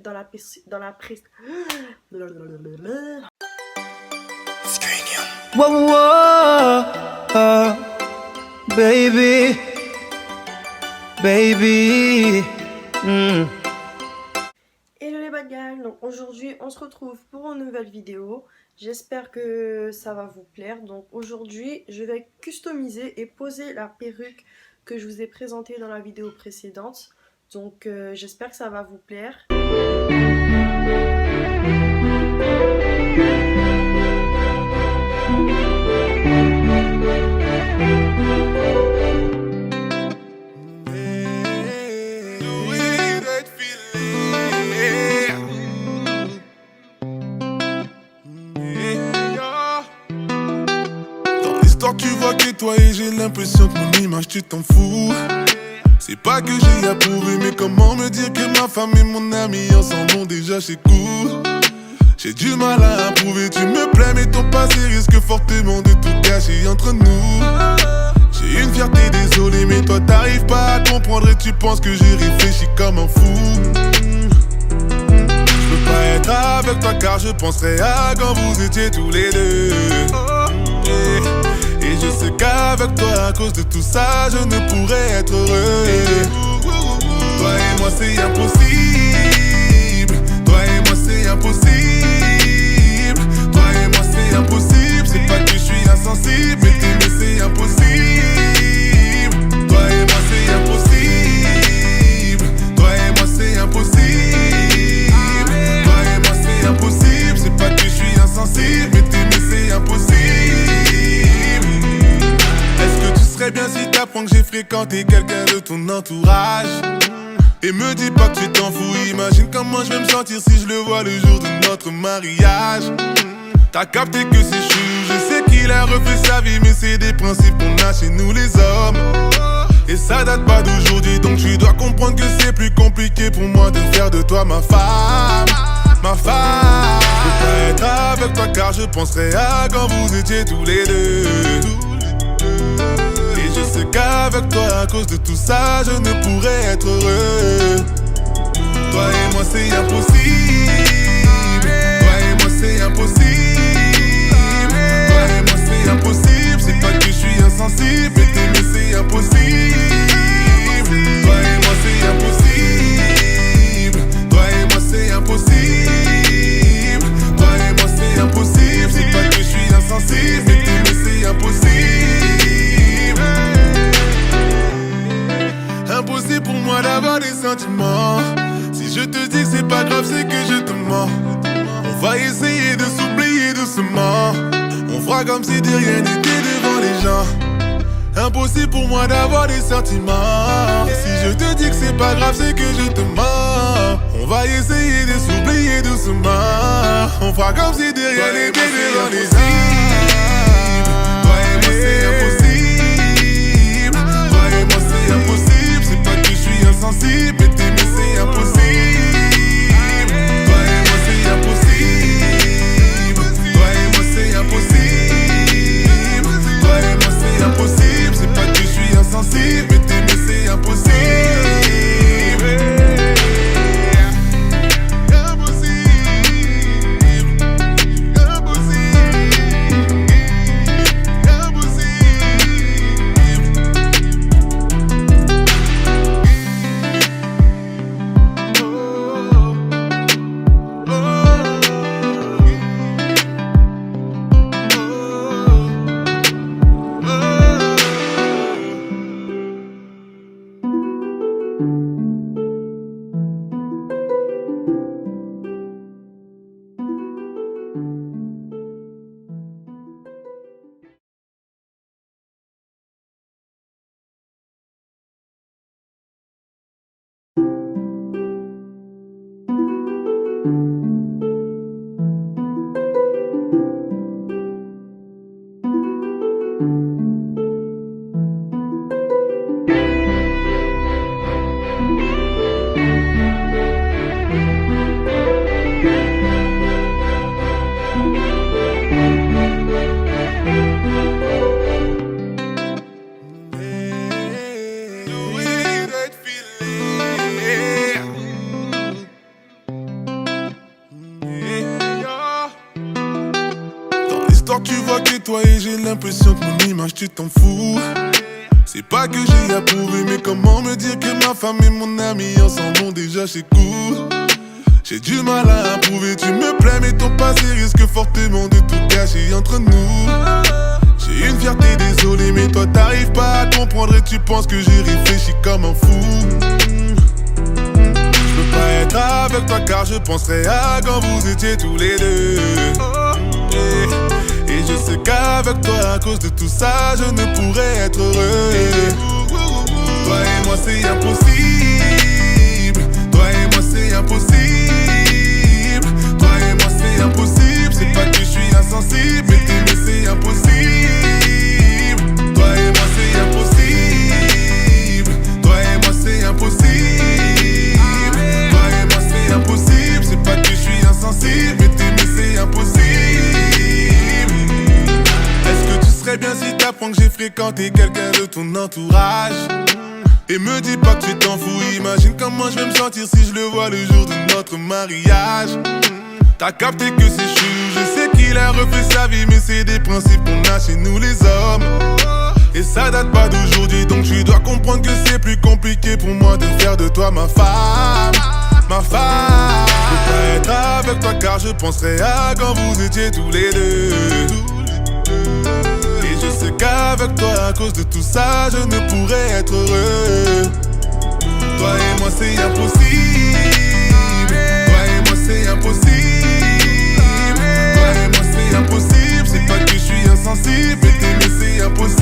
dans la presse. Whoa, whoa, baby, baby. Hello les bad girls, donc aujourd'hui on se retrouve pour une nouvelle vidéo. J'espère que ça va vous plaire. Donc aujourd'hui je vais customiser et poser la perruque que je vous ai présentée dans la vidéo précédente. Donc j'espère que ça va vous plaire. Tu vois que toi et j'ai l'impression que mon image tu t'en fous. C'est pas que j'ai approuvé, mais comment me dire que ma femme et mon ami ensemble ont déjà chez court. J'ai du mal à approuver, tu me plais mais ton passé risque fortement de tout gâcher entre nous. J'ai une fierté, désolé, mais toi t'arrives pas à comprendre et tu penses que j'ai réfléchi comme un fou. Je peux pas être avec toi car je penserais à quand vous étiez tous les deux. Et je sais qu'avec toi, à cause de tout ça, je ne pourrais être heureux. Toi et moi c'est impossible. Toi et moi c'est impossible. Toi et moi c'est impossible. C'est pas que je suis insensible, mais t'aimer c'est impossible. Toi et moi c'est impossible. Toi et moi c'est impossible. Toi et moi c'est impossible. C'est pas que je suis insensible, mais t'aimer c'est impossible. Bien si t'apprends que j'ai fréquenté quelqu'un de ton entourage. Et me dis pas que tu t'en fous. Imagine comment je vais me sentir si je le vois le jour de notre mariage. T'as capté que c'est chou. Je sais qu'il a refait sa vie, mais c'est des principes qu'on a chez nous les hommes. Et ça date pas d'aujourd'hui, donc tu dois comprendre que c'est plus compliqué pour moi de faire de toi ma femme. Ma femme. Je peux pas être avec toi car je penserais à quand vous étiez tous les deux. Je sais qu'avec toi, à cause de tout ça, je ne pourrais être heureux. Toi et moi c'est impossible. Toi et moi c'est impossible. Toi et moi c'est impossible. C'est pas que je suis insensible, mais t'aimer c'est impossible. Toi et moi c'est impossible. Toi et moi c'est impossible. Toi et moi c'est impossible. C'est pas que je suis insensible, mais t'aimer c'est impossible. Impossible pour moi d'avoir des sentiments. Si je te dis que c'est pas grave, c'est que je te mens. On va essayer de s'oublier doucement. On fera comme si de rien n'était devant les gens. Impossible pour moi d'avoir des sentiments. Si je te dis que c'est pas grave, c'est que je te mens. On va essayer de s'oublier doucement. On fera comme si de rien n'était devant les gens. Toi et moi c'est impossible. Toi et moi c'est impossible. Insensible, mais t'aimer c'est impossible. Toi et moi c'est impossible. Toi et moi c'est impossible. Toi et moi c'est impossible. C'est pas que je suis insensible, mais t'aimer c'est impossible. l'histoire tu vois que toi et j'ai l'impression que mon image tu t'en fous. C'est pas que j'ai approuvé, mais comment me dire que ma femme et mon ami ensemble ont déjà chez coup. J'ai du mal à approuver, tu me plais mais ton passé risque fortement de tout cacher entre nous. J'ai une fierté, désolé, mais toi t'arrives pas à comprendre et tu penses que j'ai réfléchi comme un fou. Je peux pas être avec toi car je penserai à quand vous étiez tous les deux. Et je sais qu'avec toi, à cause de tout ça, je ne pourrais être heureux. Toi et moi c'est impossible. Toi et moi c'est impossible. Toi et moi c'est impossible. C'est pas que je suis insensible, mais t'aimer c'est impossible. Toi et moi c'est impossible. Toi et moi c'est impossible. Toi et moi c'est impossible. C'est pas que je suis insensible, mais t'aimer c'est impossible. Est-ce que tu serais bien si t'apprends que j'ai fréquenté quelqu'un de ton entourage? Et me dis pas que tu t'en fous, imagine comment je vais me sentir si je le vois le jour de notre mariage. T'as capté que c'est chou, je sais qu'il a refait sa vie, mais c'est des principes qu'on a chez nous les hommes. Et ça date pas d'aujourd'hui, donc tu dois comprendre que c'est plus compliqué pour moi de faire de toi ma femme. Ma femme. Je peux pas être avec toi car je penserai à quand vous étiez tous les deux. Et je sais qu'avec toi, à cause de tout ça, je ne pourrais être heureux. Toi et moi c'est impossible. Toi et moi c'est impossible. Toi et moi c'est impossible. C'est pas que je suis insensible, mais t'aimer c'est impossible.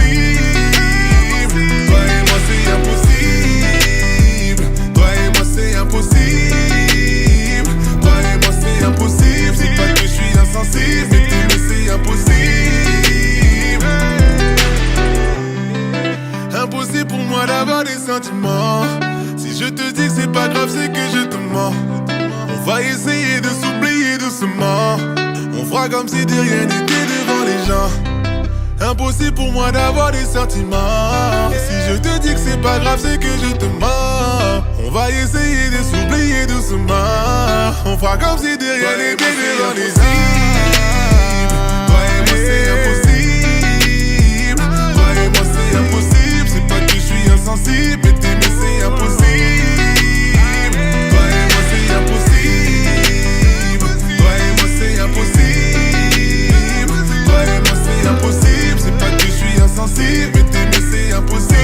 Toi et moi c'est impossible. Toi et moi c'est impossible. Toi et moi c'est impossible. C'est pas que je suis insensible, mais t'aimer c'est impossible. Impossible pour moi d'avoir des sentiments. Si je te dis que c'est pas grave, c'est que je te mens. On va essayer de s'oublier doucement. On fera comme si de rien n'était devant les gens. Impossible pour moi d'avoir des sentiments. Si je te dis que c'est pas grave, c'est que je te mens. On va essayer de s'oublier doucement. On fera comme si de rien n'était devant les gens. Toi et moi c'est impossible. Toi et moi c'est impossible. C'est pas que je suis insensible, mais t'aimer c'est impossible. Toi et moi c'est impossible. Toi et moi c'est impossible. Toi et moi c'est impossible. C'est pas que je suis insensible, mais t'aimer c'est impossible.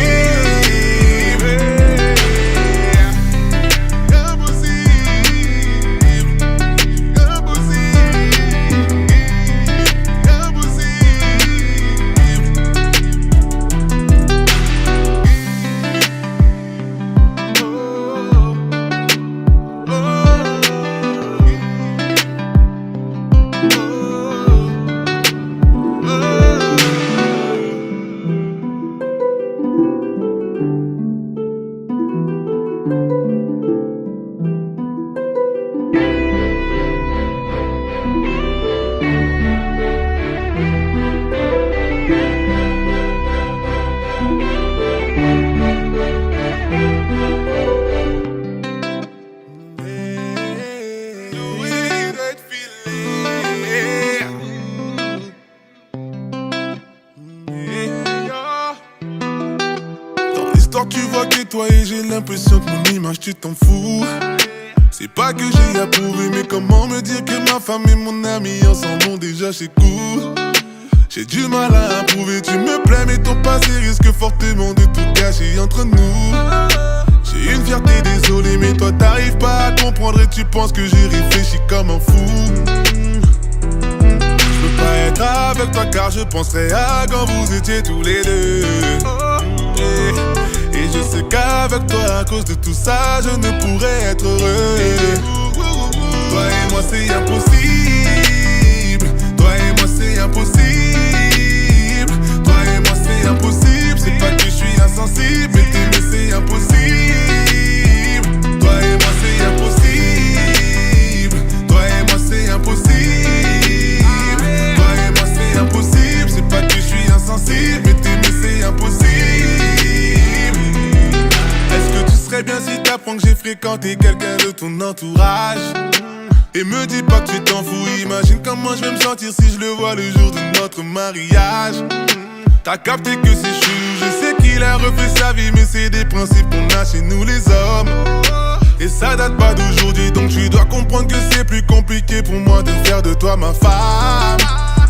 Tu vois que toi et j'ai l'impression que mon image tu t'en fous. C'est pas que j'ai approuvé, mais comment me dire que ma femme et mon ami ensemble ont déjà chez coup. J'ai du mal à approuver, tu me plais mais ton passé risque fortement de tout cacher entre nous. J'ai une fierté, désolé, mais toi t'arrives pas à comprendre et tu penses que j'ai réfléchi comme un fou. Je peux pas être avec toi car je penserai à quand vous étiez tous les deux. Et je sais qu'avec toi, à cause de tout ça, je ne pourrais être heureux. Toi et moi c'est impossible. Toi et moi c'est impossible. Toi et moi c'est impossible. C'est pas que je suis insensible, mais t'aimer c'est impossible. Toi et moi c'est impossible. Toi et moi c'est impossible. Toi et moi c'est impossible. C'est pas que je suis insensible, mais t'aimer c'est impossible. Est-ce que tu serais bien si t'apprends que j'ai fréquenté quelqu'un de ton entourage? Et me dis pas que tu t'en fous, imagine comment je vais me sentir si je le vois le jour de notre mariage. T'as capté que c'est chelou, je sais qu'il a refait sa vie, mais c'est des principes qu'on a chez nous les hommes. Et ça date pas d'aujourd'hui, donc tu dois comprendre que c'est plus compliqué pour moi de faire de toi ma femme.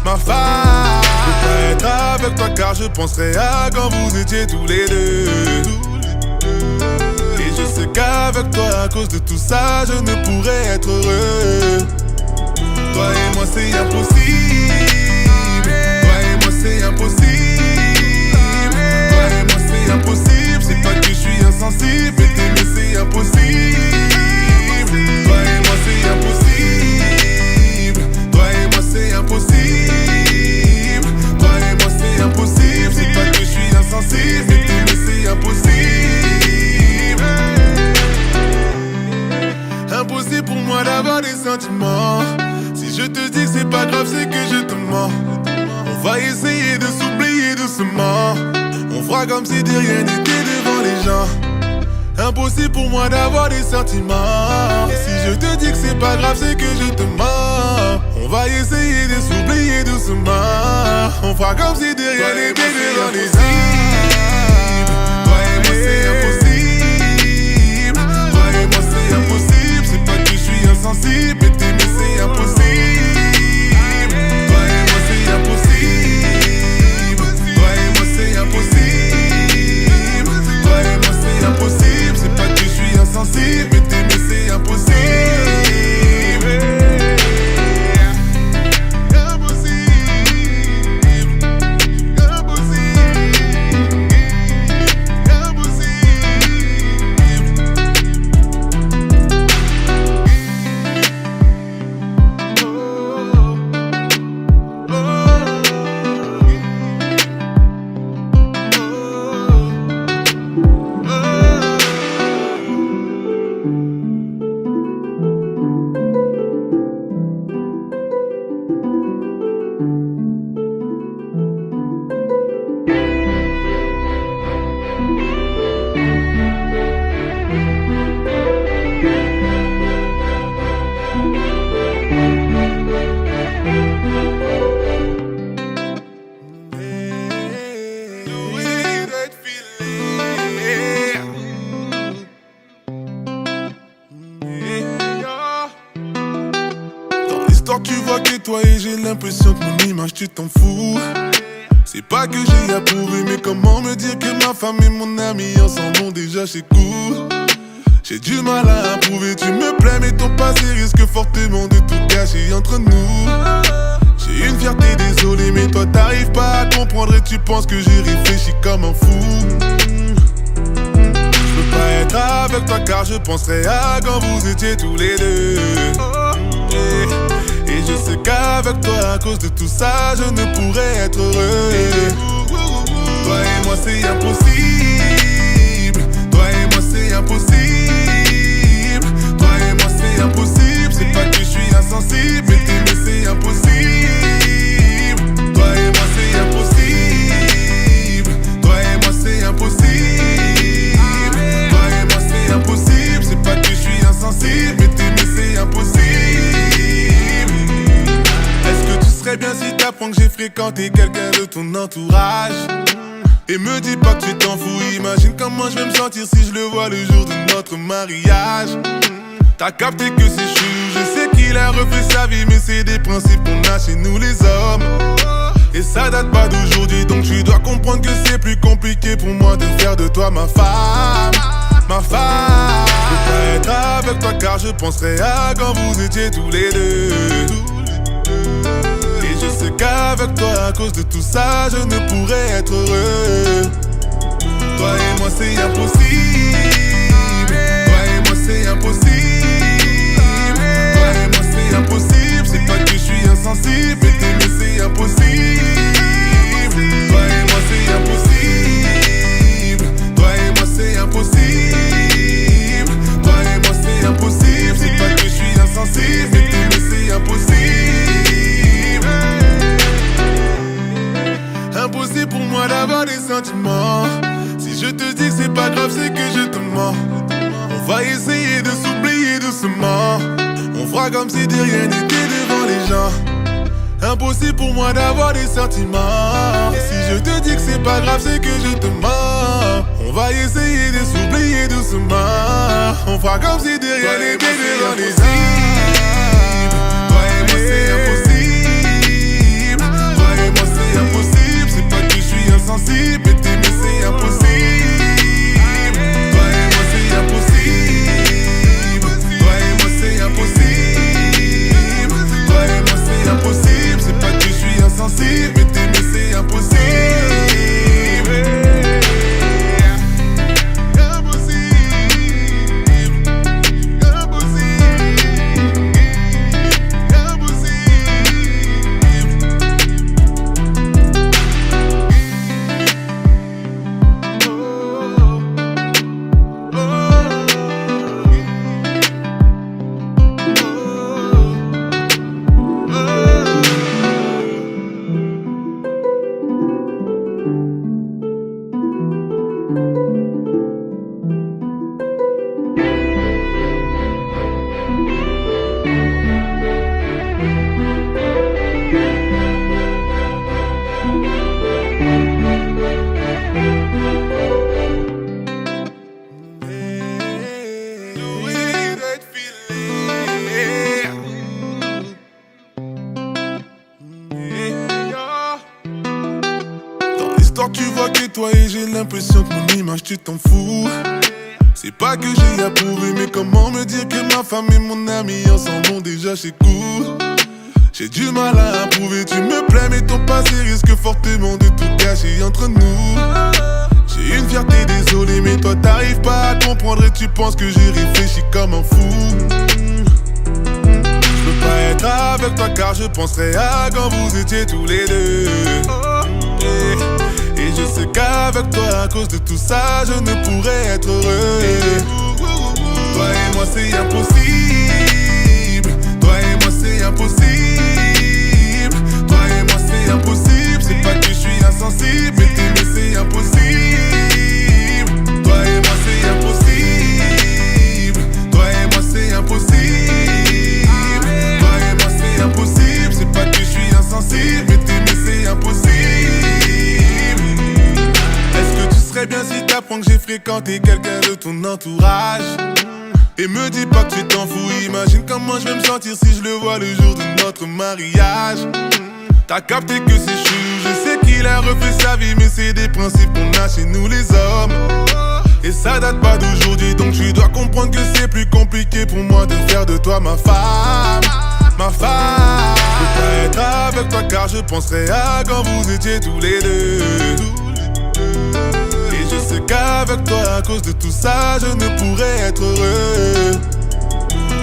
Ma femme. Je peux pas être avec toi car je penserai à quand vous étiez tous les deux. Et je sais qu'avec toi, à cause de tout ça, je ne pourrais être heureux. Toi et moi c'est impossible. Toi et moi c'est impossible. Toi et moi c'est impossible. C'est pas que je suis insensible, mais t'aimer c'est impossible. Toi et moi c'est impossible. Toi et moi c'est impossible. Toi et moi c'est impossible. C'est pas que je suis insensible, mais t'aimer c'est impossible. Impossible pour moi d'avoir des sentiments. Si je te dis que c'est pas grave, c'est que je te mens. On va essayer de s'oublier doucement. On fera comme si de rien n'était devant les gens. Impossible pour moi d'avoir des sentiments. Et si je te dis que c'est pas grave, c'est que je te mens. On va essayer de s'oublier doucement. On fera comme si de rien n'était devant les gens. Toi et moi c'est impossible. Toi et moi c'est impossible. C'est pas que je suis insensible, mais t'aimer c'est impossible. Toi et moi c'est impossible. Toi et moi c'est impossible. Toi et moi c'est impossible. C'est pas que je suis insensible, mais t'aimer c'est impossible. Tu vois que toi et j'ai l'impression que mon image tu t'en fous. C'est pas que j'ai approuvé, mais comment me dire que ma femme et mon ami ensemble ont déjà chez court. J'ai du mal à approuver, tu me plais mais ton passé risque fortement de tout gâcher entre nous. J'ai une fierté, désolé, mais toi t'arrives pas à comprendre et tu penses que j'ai réfléchi comme un fou. Je peux pas être avec toi car je penserai à quand vous étiez tous les deux. Et je sais qu'avec toi, à cause de tout ça, je ne pourrais être heureux. Toi et moi c'est impossible. Toi et moi c'est impossible. Toi et moi c'est impossible. C'est pas que je suis insensible, mais t'aimer c'est impossible. Toi et moi c'est impossible. Toi et moi c'est impossible. Toi et moi c'est impossible. C'est pas que je suis insensible, mais t'aimer c'est impossible. Très bien si t'apprends que j'ai fréquenté quelqu'un de ton entourage. Et me dis pas que tu t'en fous, imagine comment je vais me sentir si je le vois le jour de notre mariage. T'as capté que c'est chelou, je sais qu'il a refait sa vie, mais c'est des principes qu'on a chez nous les hommes. Et ça date pas d'aujourd'hui, donc tu dois comprendre que c'est plus compliqué pour moi de faire de toi ma femme. Ma femme. Je peux pas être avec toi car je penserai à quand vous étiez tous les deux. Je sais qu'avec toi, à cause de tout ça, je ne pourrais être heureux. Toi et moi c'est impossible. Toi et moi c'est impossible. Toi et moi c'est impossible. C'est pas que je suis insensible, mais t'aimer c'est impossible. Toi et moi c'est impossible. Toi et moi c'est impossible. Toi et moi c'est impossible. C'est pas que je suis insensible, mais t'aimer c'est impossible. Impossible pour moi d'avoir des sentiments. Si je te dis que c'est pas grave, c'est que je te mens. On va essayer de s'oublier fera comme si de rien n'était devant les gens. Impossible pour moi d'avoir des sentiments. Et si je te dis que c'est pas grave, c'est que je te mens. On va essayer de s'oublier doucement. On fera comme si de rien n'était devant les gens. Toi et moi c'est impossible. Toi et moi c'est impossible. C'est pas que je suis insensible, mais t'aimer c'est impossible. Toi et moi c'est impossible. Toi et moi c'est impossible. Toi et moi c'est impossible. C'est pas que je suis insensible, mais t'aimer c'est impossible. Tu vois que toi et j'ai l'impression que mon image tu t'en fous. C'est pas que j'ai approuvé, mais comment me dire que ma femme et mon ami ensemble vont déjà chez court. J'ai du mal à approuver, tu me plais mais ton passé risque fortement de tout gâcher entre nous. J'ai une fierté, désolé, mais toi t'arrives pas à comprendre et tu penses que j'ai réfléchi comme un fou. Je peux pas être avec toi car je penserais à quand vous étiez tous les deux. Et je sais qu'avec toi, à cause de tout ça, je ne pourrais être heureux. Toi et moi c'est impossible. Toi et moi c'est impossible. Toi et moi c'est impossible. C'est pas que je suis insensible, mais t'aimer c'est impossible. Toi et moi c'est impossible. Toi et moi c'est impossible. Toi et moi c'est impossible. C'est pas que je suis insensible, mais t'aimer c'est impossible. Très bien si t'apprends que j'ai fréquenté quelqu'un de ton entourage. Et me dis pas que tu t'en fous. Imagine comment je vais me sentir si je le vois le jour de notre mariage. T'as capté que c'est chou. Je sais qu'il a refait sa vie, mais c'est des principes qu'on a chez nous les hommes. Et ça date pas d'aujourd'hui, donc tu dois comprendre que c'est plus compliqué pour moi de faire de toi ma femme. Ma femme. Je peux pas être avec toi car je penserais à quand vous étiez tous les deux. Je sais qu'avec toi, à cause de tout ça, je ne pourrais être heureux.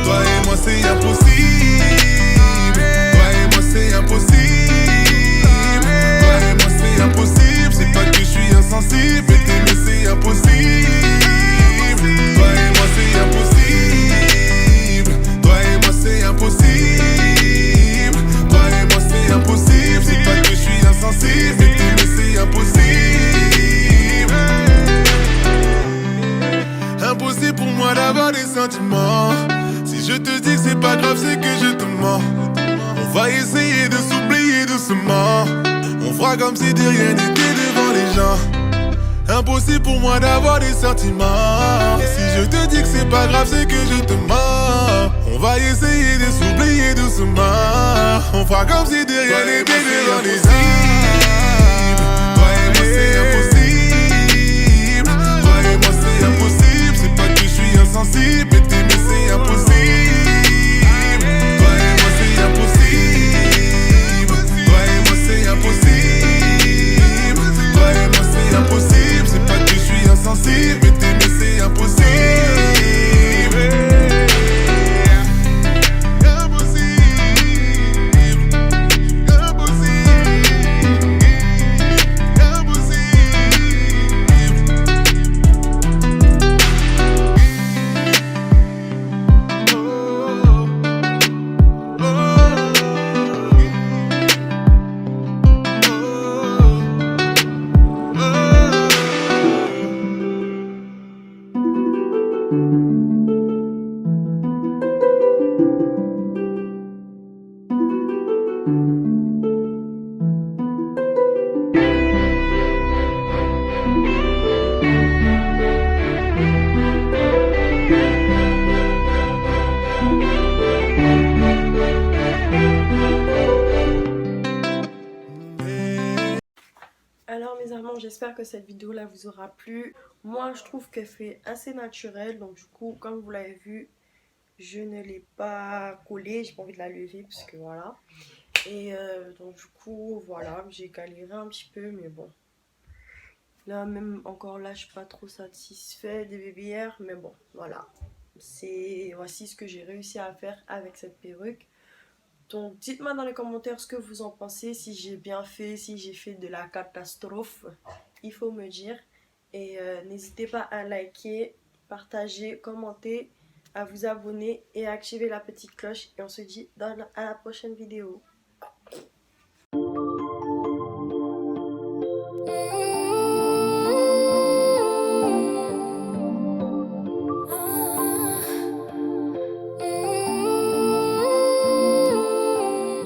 Toi et moi c'est impossible. Toi et moi c'est impossible. Toi et moi c'est impossible. C'est pas que je suis insensible, mais t'aimer c'est impossible. Toi et moi c'est impossible. Toi et moi c'est impossible. Toi et moi c'est impossible. C'est pas que je suis insensible, mais t'aimer c'est impossible. Impossible pour moi d'avoir des sentiments. Si je te dis que c'est pas grave, c'est que je te mens. On va essayer de s'oublier doucement. On fera comme si de rien n'était devant les gens. Impossible pour moi d'avoir des sentiments. Et si je te dis que c'est pas grave, c'est que je te mens. On va essayer de s'oublier doucement. On fera comme si de rien n'était devant les gens. Toi et moi c'est impossible. Toi et moi c'est impossible. C'est pas que je suis insensible, mais t'aimer c'est impossible. Toi et moi c'est impossible. Toi et moi c'est impossible. Toi et moi c'est impossible. C'est pas que je suis insensible, mais t'aimer c'est impossible. Impossible. Impossible. Alors mes amants, j'espère que cette vidéo là vous aura plu. Moi je trouve qu'elle fait assez naturelle, donc du coup comme vous l'avez vu, je ne l'ai pas collée, j'ai pas envie de la lever parce que voilà. Et donc du coup voilà, j'ai galéré un petit peu mais bon. Là même encore là je suis pas trop satisfait des BBR, mais bon voilà. Voici ce que j'ai réussi à faire avec cette perruque. Donc dites-moi dans les commentaires ce que vous en pensez, si j'ai bien fait, si j'ai fait de la catastrophe, il faut me dire. Et n'hésitez pas à liker, partager, commenter, à vous abonner et à activer la petite cloche. Et on se dit à la prochaine vidéo.